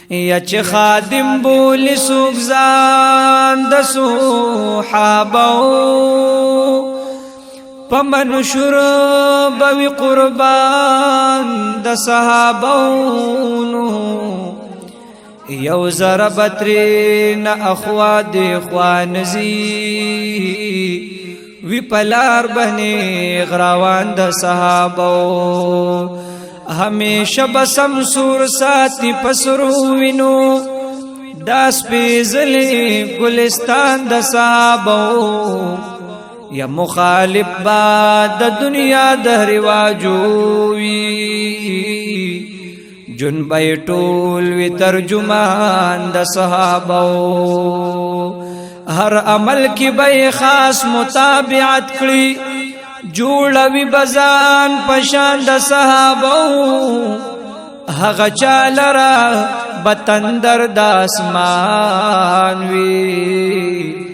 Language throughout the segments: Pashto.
یا چې خادم بولی سوک ځان د صحابو پمن شرب وی قربان د صحابونو یو ضرب ترین اخوا دی خوانزی وی پلار بنی غراوان د صحابو ہمیشہ بسم سور ساتی پسرو وینو داس پیزلی گلستان د صحابو یا مخالف با د دنیا د رواجو وی جن بیٹول وی ترجمان د صحابو ہر عمل کی بے خاص متابعت کړي جوړوي بزان پشان د صحابو هغه چالرا بتندر د اسمان وی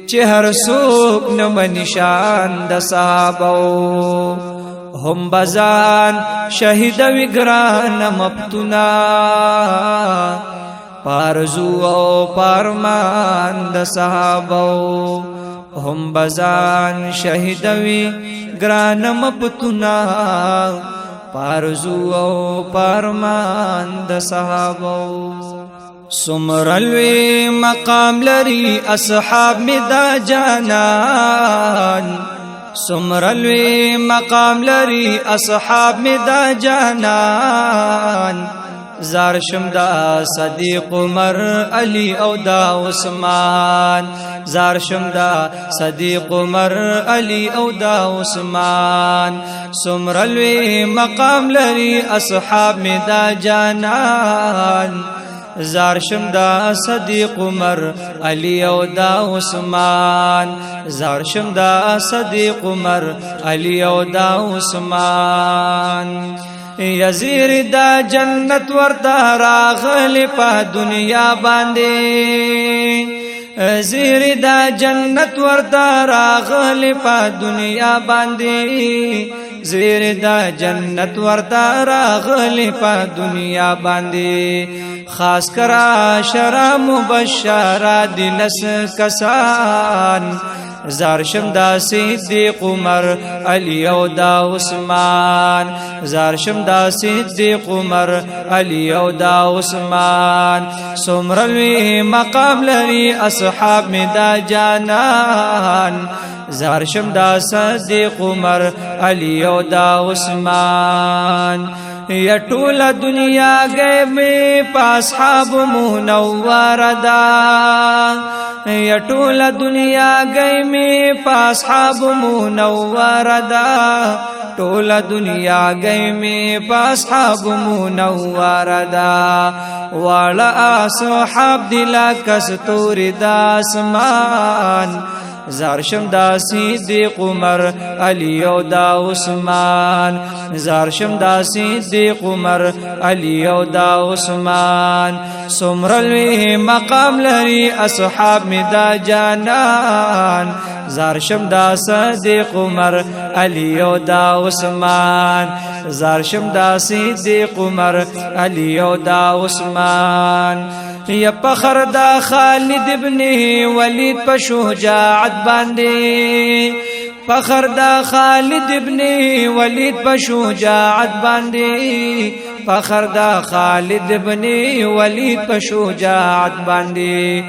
چې هر څوک نو نشان د صحابو هم بزان شهید وی ګران مفتونا پارزو او پارمان د صحابو هم بزان شهید وی ګران مفتونا پارزو او پارمان د صحابو سمرلوی مقام لري اصحاب می دا جانان سمرلوی مقام لري اصحاب می دا جانان زار شمدا صدیق عمر علی او دا عثمان زار شمدا صدیق عمر علی او دا عثمان سمرلوی مقام لري اصحاب می دا جانان زار شمدا صدیق عمر علی او دا عثمان زار شمدا صدیق عمر علی او دا عثمان یزیر دا جنت ورتا راغلی په دنیا باندې زیر دا جنت ورتا راغلی په دنیا باندې زیر دا جنت ورتا راغلی په دنیا باندې خاص کرا شرا مبشرا دلس کسان زار شمدا صدیق عمر علی او دا عثمان زار شمدا صدیق عمر علی او دا عثمان سمرلوی مقام لري اصحاب می دا جانان زار شمدا صدیق عمر علی او دا عثمان یا ټول دنیا گئے میں پاسحاب منور دا یا ټول دنیا گئے میں پاسحاب منور دا ټول دنیا گئے میں پاسحاب منور دا والا اصحاب دلا کستور دا اسمان زار شمدا صدیق عمر علی او دا عثمان زار شمدا صدیق عمر علی او دا عثمان سمرلوی مقام لري اصحاب می دا جانان زار شمدا صدیق عمر علی او دا عثمان زار شمدا صدیق عمر علی او دا عثمان یا فخر دا خالد ابن ولید په شجاعت باندې فخر دا خالد ابن ولید په شجاعت باندې فخر دا خالد ابن ولید په شجاعت باندې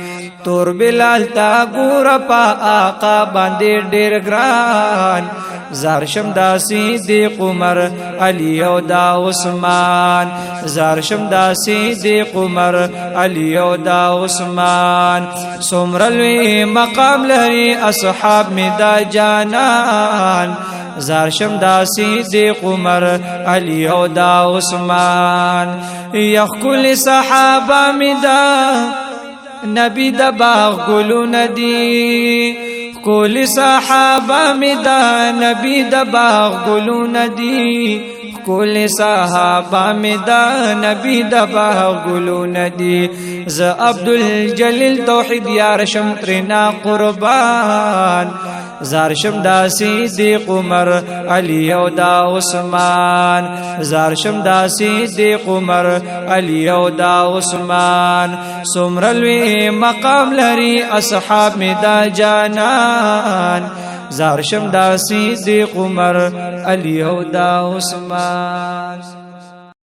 تور بلال تا ګور په آقا باندې ډېر ګران زار شمدا صدیق عمر علی او دا عثمان زار شمدا صدیق عمر علی او دا عثمان سمرلوی مقام لري اصحاب می دا جانان زار شمدا صدیق عمر علی او دا عثمان یخکل صحابه می دا نبی دا باغ گلو ندی کل صحابہ می دا نبی دا باغ گلو ندی کل صحابہ می دا نبی دا باغ گلو ندی ز عبدالجلیل توحید یار شمترنا قربان زارشم دا صدیق عمر علی او دا عثمان زارشم دا صدیق عمر علی او دا عثمان سمرلوی مقام لري اصحاب می دا جانان زارشم دا صدیق عمر علی او دا عثمان